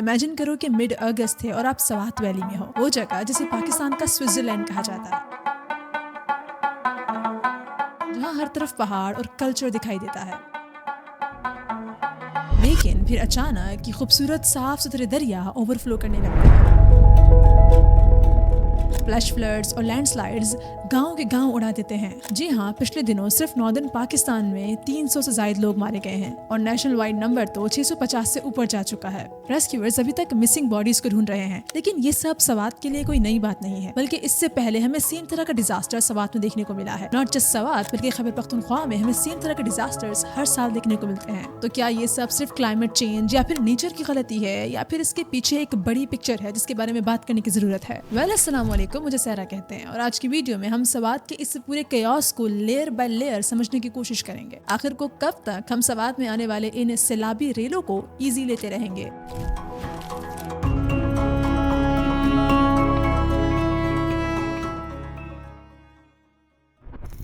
Imagine करो कि mid अगस्त है और आप सवात वैली में हो, वो जगह जिसे पाकिस्तान का स्विट्जरलैंड कहा जाता है, जहाँ हर तरफ पहाड़ और कल्चर दिखाई देता है। लेकिन फिर अचानक ये खूबसूरत साफ सुथरे दरिया ओवरफ्लो करने लगते हैं। फ्लैश फ्लड्स और लैंडस्लाइड्स गांव के गांव उड़ा देते हैं। जी हाँ, पिछले दिनों सिर्फ नॉर्दर्न पाकिस्तान में 300 से ज्यादा लोग मारे गए हैं और नेशनल वाइड नंबर तो 650 से ऊपर जा चुका है। रेस्क्यूअर्स अभी तक मिसिंग बॉडीज को ढूंढ रहे हैं। लेकिन ये सब सवात के लिए कोई नई बात नहीं है, बल्कि इससे पहले हमें सेम तरह का डिजास्टर सवात में देखने को मिला है। नॉट जस्ट सवात, बल्कि खैबर पख्तूनख्वा में हमें सेम तरह के डिजास्टर्स हर साल देखने को मिलते हैं। तो क्या ये सब सिर्फ क्लाइमेट चेंज या फिर नेचर की गलती है, या फिर इसके पीछे एक बड़ी पिक्चर है जिसके बारे में बात करने की जरूरत है? अस्सलाम वालेकुम, मुझे सहरा कहते हैं और आज की वीडियो में हम सवात के इस पूरे कयास को लेयर बाय लेयर समझने की कोशिश करेंगे। आखिर को कब तक हम सवात में आने वाले इन सैलाबी रेलों को इजी लेते रहेंगे?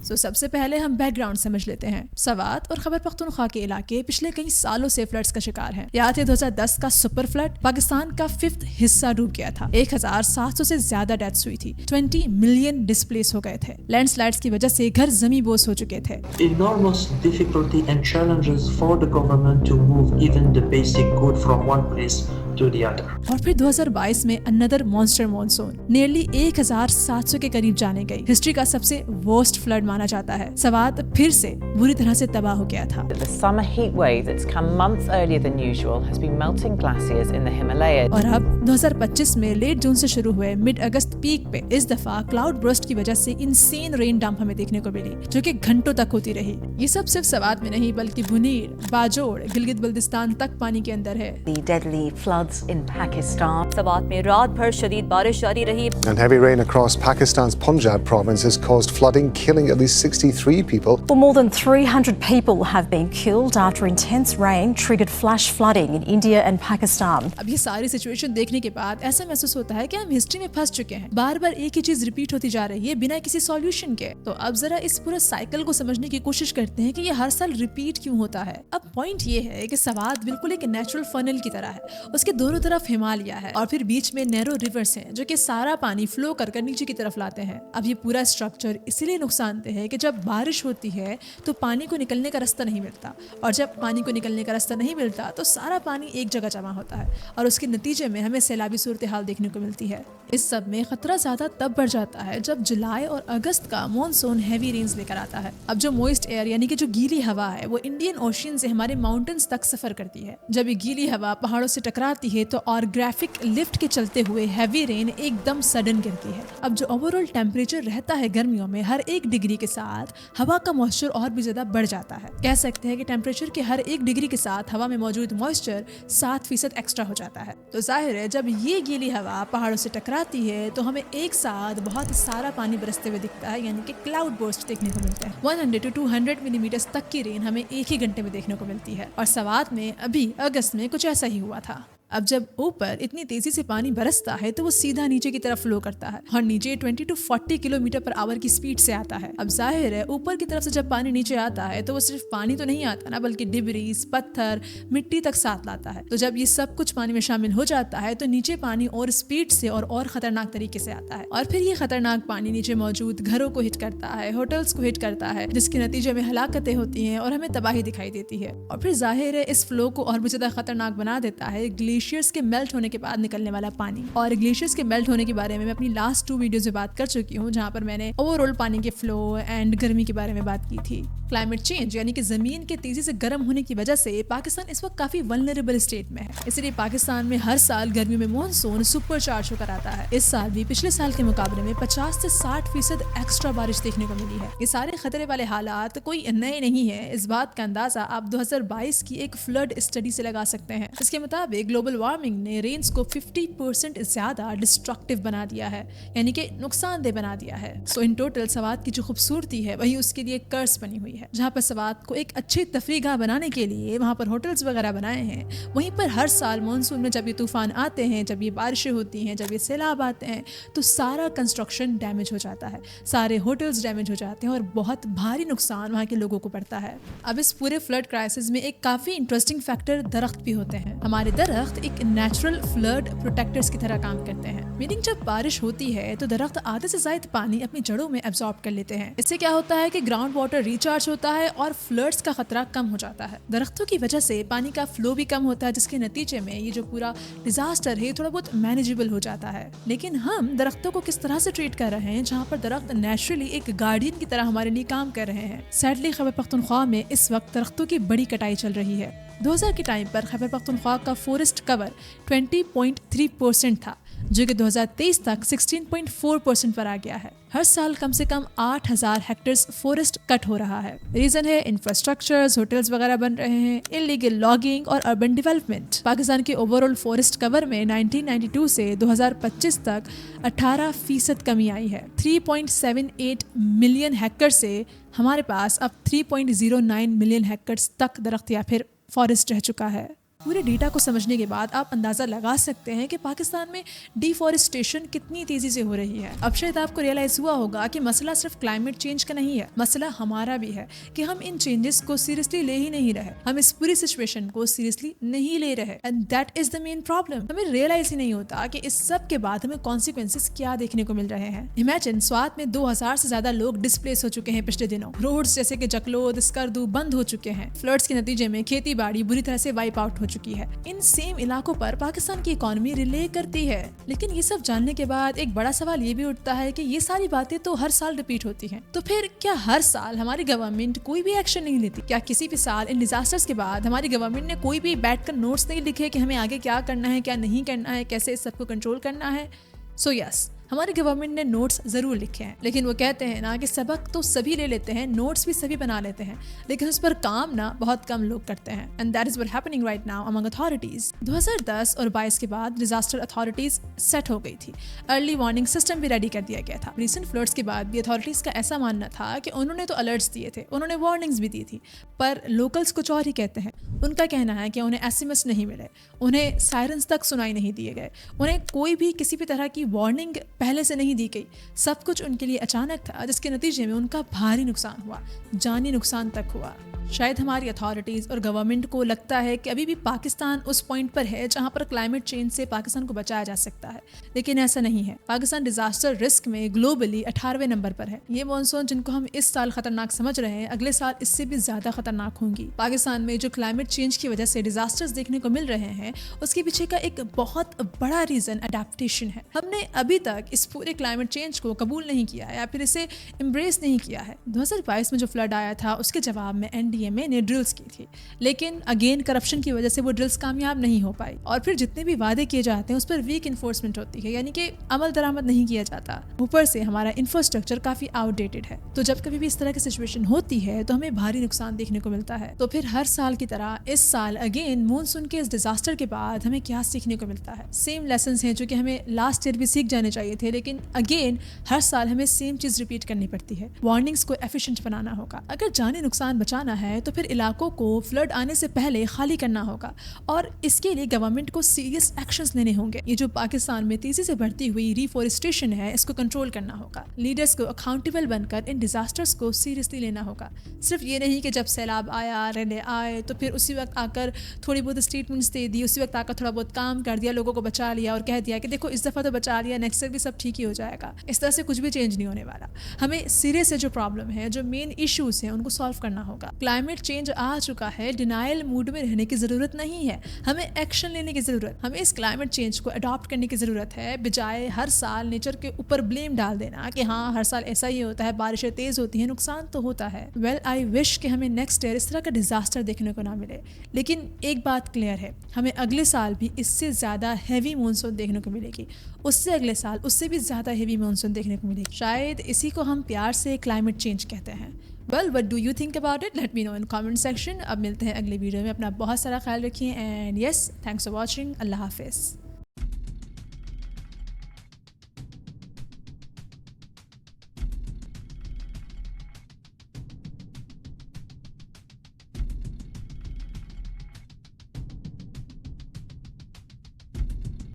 सबसे पहले हम बैकग्राउंड समझ लेते हैं। सवात और खैबर पख्तूनख्वा के इलाके पिछले कई सालों से फ्लड्स का शिकार हैं। याद है 2010 का सुपर फ्लड पाकिस्तान का 5th हिस्सा डूब गया था। 1700 से ज्यादा डेथ्स हुई थी। 20 मिलियन डिस्प्लेस हो गए थे। लैंडस्लाइड्स की वजह से घर जमी बोस हो चुके थे। Enormous difficulty and challenges for the government to move even the basic good from one place to the other. और फिर 2022 में अनदर मॉन्स्टर मॉनसून नियरली 1700 के करीब जाने गई। हिस्ट्री का सबसे वर्स्ट फ्लड माना जाता है। सवात फिर से बुरी तरह से तबाह हो गया था। The summer heat wave that's come months earlier than usual has been melting glaciers in the Himalayas. और अब 2025 में लेट जून से शुरू हुए मिड अगस्त पीक पे इस दफा क्लाउड बर्स्ट की वजह से इंसेन रेन डंप हमें देखने को मिली, जो कि घंटों तक होती रही। ये सब सिर्फ सवात में नहीं, बल्कि बुनीर, बाजोड़, गिलगित बल्तिस्तान तक पानी के अंदर है। The deadly floods in Pakistan. Swat में रात भर शदीद बारिश जारी रही। And heavy rain across Pakistan's Punjab province has caused flooding, killing at least 63 people. Well, more than 300 people have been killed after intense rain triggered flash flooding in India and Pakistan. अब ये सारी situation देखने के बाद ऐसा महसूस होता है कि हम हिस्ट्री में फंस चुके हैं। बार बार एक ही चीज रिपीट होती जा रही है बिना किसी सॉल्यूशन के। तो अब जरा इस पूरे साइकिल को समझने की कोशिश करते हैं कि ये हर साल रिपीट क्यों होता है। अब पॉइंट ये है कि सवात बिल्कुल एक नेचुरल फनल की तरह है। उसके दोनों तरफ हिमालय है और फिर बीच में नैरो रिवर्स हैं, जो कि सारा पानी फ्लो कर नीचे की तरफ लाते हैं। अब ये पूरा स्ट्रक्चर इसलिए नुकसानदेह है कि जब बारिश होती है तो पानी को निकलने का रास्ता नहीं मिलता, और जब पानी को निकलने का रास्ता नहीं मिलता तो सारा पानी एक जगह जमा होता है और उसके नतीजे में हमें सैलाबी सूरत हाल देखने को मिलती है। इस सब में खतरा ज्यादा तब बढ़ जाता है जब जुलाई और अगस्त का मॉनसून हैवी रेन्स लेकर आता है। अब जो मॉइस्ट एयर यानी कि जो गीली हवा है वो इंडियन ओशियन से हमारे माउंटेन्स तक सफर करती है। जब ये गीली हवा पहाड़ों से टकराती है तो ऑर्ग्राफिक लिफ्ट के चलते हुए हैवी रेन एकदम सडन गिरती है। अब जो ओवरऑल टेम्परेचर रहता है गर्मियों में, हर 1 डिग्री के साथ हवा का मॉइस्चर और भी ज्यादा बढ़ जाता है। कह सकते हैं कि टेम्परेचर के हर 1 डिग्री के साथ हवा में मौजूद मॉइस्चर 7% एक्स्ट्रा हो जाता है। तो जाहिर है जब ये गीली हवा पहाड़ों से टकराती है तो हमें एक साथ बहुत सारा पानी बरसते हुए दिखता है, यानी कि क्लाउड बर्स्ट देखने को मिलता है। 100 to 200 मिलीमीटर तक की रेन हमें एक ही घंटे में देखने को मिलती है। और सवात में अभी अगस्त में कुछ ऐसा ही हुआ था। अब जब ऊपर इतनी तेजी से पानी बरसता है तो वो सीधा नीचे की तरफ फ्लो करता है और नीचे 20 to 40 किलोमीटर पर आवर की स्पीड से आता है। अब जाहिर है ऊपर की तरफ से जब पानी नीचे आता है तो वो सिर्फ पानी तो नहीं आता ना, बल्कि डिब्रीज, पत्थर, मिट्टी तक साथ लाता है। तो जब ये सब कुछ पानी में शामिल हो जाता है तो नीचे पानी और स्पीड से और खतरनाक तरीके से आता है और फिर ये खतरनाक पानी नीचे मौजूद घरों को हिट करता है, होटल्स को हिट करता है, जिसके नतीजे में हलाकतें होती हैं और हमें तबाही दिखाई देती है। और फिर जाहिर है इस फ्लो को और भी ज्यादा खतरनाक बना देता है ग्लेशियर्स के मेल्ट होने के बाद निकलने वाला पानी। और ग्लेशियर्स के मेल्ट होने के बारे में मैं अपनी लास्ट 2 वीडियोस में बात कर चुकी हूँ, जहाँ पर मैंने ओवरऑल पानी के फ्लो एंड गर्मी के बारे में बात की थी। क्लाइमेट चेंज यानी कि जमीन के तेजी से गर्म होने की वजह से पाकिस्तान इस वक्त काफी वल्नरेबल स्टेट में है। इसलिए पाकिस्तान में हर साल गर्मियों में मॉनसून सुपर चार्ज होकर आता है। इस साल भी पिछले साल के मुकाबले में 50 से 60% एक्स्ट्रा बारिश देखने को मिली है। ये सारे खतरे वाले हालात कोई नए नहीं है। इस बात का अंदाजा आप 2022 की एक फ्लड स्टडी से लगा सकते हैं। इसके मुताबिक ग्लोबल वार्मिंग ने रेन्स को 50% ज्यादा डिस्ट्रक्टिव बना दिया है, यानी कि नुकसानदेह बना दिया है। सो इन टोटल सवात की जो खूबसूरती है वही उसके लिए कर्स बनी हुई है। जहाँ पर सवात को एक अच्छी तफरीगाह बनाने के लिए वहाँ पर होटल्स वगैरह बनाए हैं, वहीं पर हर साल मानसून में जब ये तूफान आते हैं, जब ये बारिशें होती हैं, जब ये सैलाब आते हैं तो सारा कंस्ट्रक्शन डैमेज हो जाता है, सारे होटल्स डैमेज हो जाते हैं और बहुत भारी नुकसान वहाँ के लोगों को पड़ता है। अब इस पूरे फ्लड क्राइसिस में एक काफी इंटरेस्टिंग फैक्टर दरख्त भी होते हैं। हमारे दरख्त दरख्त एक नेचुरल फ्लड प्रोटेक्टर्स की तरह काम करते हैं। मीनिंग जब बारिश होती है तो दरख्त आधे से ज्यादा पानी अपनी जड़ों में एब्जॉर्ब कर लेते हैं। इससे क्या होता है कि ग्राउंड वाटर रिचार्ज होता है और फ्लड्स का खतरा कम हो जाता है। दरख्तों की वजह से पानी का फ्लो भी कम होता है, जिसके नतीजे में ये जो पूरा डिजास्टर है थोड़ा बहुत मैनेजेबल हो जाता है। लेकिन हम दरख्तों को किस तरह से ट्रीट कर रहे हैं, जहाँ पर दरख्त नेचुरली एक गार्डियन की तरह हमारे लिए काम कर रहे हैं। सैडली खैबर पख्तूनख्वा में इस वक्त दरख्तों की बड़ी कटाई चल रही है। 2000 के टाइम पर खैबर पख्तूनख्वा का फॉरेस्ट कवर 20.3% था, जो कि 2023 तक 16.4% पर आ गया है। हर साल कम से कम 8000 हेक्टेयर्स फॉरेस्ट कट हो रहा है। रीजन है इंफ्रास्ट्रक्चर्स, होटल्स वगैरह बन रहे हैं, इलीगल लॉगिंग और अर्बन डेवलपमेंट। पाकिस्तान के ओवरऑल फॉरेस्ट कवर में 1992 से 2025 तक 18% कमी आई है। 3.78 मिलियन हेक्टेयर से हमारे पास अब 3.09 मिलियन हेक्टेयर्स तक दरख्त या फिर फॉरेस्ट रह चुका है। पूरे डेटा को समझने के बाद आप अंदाजा लगा सकते हैं कि पाकिस्तान में डिफॉरेस्टेशन कितनी तेजी से हो रही है। अब शायद आपको रियलाइज हुआ होगा कि मसला सिर्फ क्लाइमेट चेंज का नहीं है, मसला हमारा भी है कि हम इन चेंजेस को सीरियसली ले ही नहीं रहे। हम इस पूरी सिचुएशन को सीरियसली नहीं ले रहे and that is the main problem. हमें रियलाइज ही नहीं होता कि इस सब के बाद हमें कॉन्सिक्वेंसेस क्या देखने को मिल रहे हैं। इमेजिन स्वात में 2000 से ज्यादा लोग डिस्प्लेस हो चुके हैं पिछले दिनों। रोड्स जैसे कि जकलोद, स्कर्दू बंद हो चुके हैं। फ्लड्स के नतीजे में खेती बाड़ी बुरी तरह से वाइप आउट हो चुकी है। इन सेम इलाकों पर पाकिस्तान की इकोनॉमी रिले करती है। लेकिन ये सब जानने के बाद एक बड़ा सवाल ये भी उठता है कि ये सारी बातें तो हर साल रिपीट होती हैं, तो फिर क्या हर साल हमारी गवर्नमेंट कोई भी एक्शन नहीं लेती? क्या किसी भी साल इन डिजास्टर्स के बाद हमारी गवर्नमेंट ने कोई भी बैठकर नोट्स नहीं लिखे कि हमें आगे क्या करना है, क्या नहीं करना है, कैसे इस सबको कंट्रोल करना है? सो यस, हमारी गवर्नमेंट ने नोट्स जरूर लिखे हैं, लेकिन वो कहते हैं ना कि सबक तो सभी ले लेते हैं, नोट्स भी सभी बना लेते हैं, लेकिन उस पर काम ना बहुत कम लोग करते हैं। And that is what happening right now among authorities. 2010 और 22 के बाद डिजास्टर अथॉरिटीज सेट हो गई थी। अर्ली वार्निंग सिस्टम भी रेडी कर दिया गया था। रिसेंट फ्लड्स के बाद भी अथॉरिटीज का ऐसा मानना था कि उन्होंने तो अलर्ट्स दिए थे, उन्होंने वार्निंग्स भी दी थी, पर लोकल्स कुछ और ही कहते हैं। उनका कहना है कि उन्हें एसएमएस नहीं मिले, उन्हें सायरन्स तक सुनाई नहीं दिए गए, उन्हें कोई भी किसी भी तरह की वार्निंग पहले से नहीं दी गई। सब कुछ उनके लिए अचानक था, जिसके नतीजे में उनका भारी नुकसान हुआ, जानी नुकसान तक हुआ। शायद हमारी अथॉरिटीज़ और गवर्नमेंट को लगता है कि अभी भी पाकिस्तान उस पॉइंट पर है जहां पर क्लाइमेट चेंज से पाकिस्तान को बचाया जा सकता है, लेकिन ऐसा नहीं है। पाकिस्तान डिजास्टर रिस्क में ग्लोबली 18वें नंबर पर है। ये मॉनसून जिनको हम इस साल खतरनाक समझ रहे हैं, अगले साल इससे भी ज्यादा खतरनाक होंगी। पाकिस्तान में जो क्लाइमेट चेंज की वजह से डिजास्टर्स देखने को मिल रहे हैं, उसके पीछे का एक बहुत बड़ा रीजन अडेप्टेशन है। हमने अभी तक इस पूरे क्लाइमेट चेंज को कबूल नहीं किया या फिर इसे एम्ब्रेस नहीं किया है। 2022 में जो फ्लड आया था, उसके जवाब में एनडीएमए ने ड्रिल्स की थी, लेकिन अगेन करप्शन की वजह से वो ड्रिल्स कामयाब नहीं हो पाई। और फिर जितने भी वादे किए जाते हैं उस पर वीक इन्फोर्समेंट होती है, यानी कि अमल दरामद नहीं किया जाता। ऊपर से हमारा इंफ्रास्ट्रक्चर काफी आउटडेटेड है। तो जब कभी भी इस तरह की सिचुएशन होती है तो हमें भारी नुकसान देखने को मिलता है। तो फिर हर साल की तरह इस साल अगेन मॉनसून के इस डिजास्टर के बाद हमें क्या सीखने को मिलता है? सेम लेसन्स हैं जो कि हमें लास्ट ईयर भी सीख जाने चाहिए थे, लेकिन अगेन हर साल हमें सेम चीज रिपीट करनी पड़ती है। वार्निंग्स को एफिशिएंट बनाना होगा। अगर जानी नुकसान बचाना है तो फिर इलाकों को फ्लड आने से पहले खाली करना होगा, और इसके लिए गवर्नमेंट को सीरियस एक्शंस लेने होंगे। ये जो पाकिस्तान में तेजी से बढ़ती हुई रिफॉरेस्टेशन है, इसको कंट्रोल करना होगा। लीडर्स को अकाउंटेबल बनकर इन डिजास्टर्स को सीरियसली लेना होगा। सिर्फ ये नहीं कि जब सैलाब आया, रेले आए तो फिर उसी वक्त आकर थोड़ी बहुत स्टेटमेंट्स दे दी, उसी वक्त आकर थोड़ा बहुत काम कर दिया, लोगों को बचा लिया और कह दिया कि देखो इस दफ़ा तो बचा लिया, नेक्स्ट ईयर भी सब ठीक ही हो जाएगा। इस तरह से कुछ भी चेंज नहीं होने वाला। हमें सीरियस जो प्रॉब्लम है, जो मेन इश्यूज हैं, उनको सॉल्व करना होगा। क्लाइमेट चेंज आ चुका है, डिनाइल मूड में रहने की जरूरत नहीं है, हमें एक्शन लेने की जरूरत। हमें इस क्लाइमेट चेंज को अडॉप्ट करने की जरूरत है, बजाय हर साल नेचर के ऊपर ब्लेम डाल देना कि हाँ हर साल ऐसा ही होता है, बारिशें तेज होती हैं, नुकसान तो होता है। वेल आई विश कि हमें नेक्स्ट ईयर इस तरह का डिजास्टर देखने को ना मिले, लेकिन एक बात क्लियर है, हमें अगले साल भी इससे ज्यादा हैवी मानसून देखने को मिलेगी, उससे अगले साल उससे भी ज्यादा हैवी मानसून देखने को मिलेगी। शायद इसी को हम प्यार से क्लाइमेट चेंज कहते हैं। Well, what do you think about it? Let me know in comment section. अब मिलते हैं अगले वीडियो में। अपना बहुत सारा ख्याल रखिए and yes, thanks for watching. अल्लाह हाफिज़।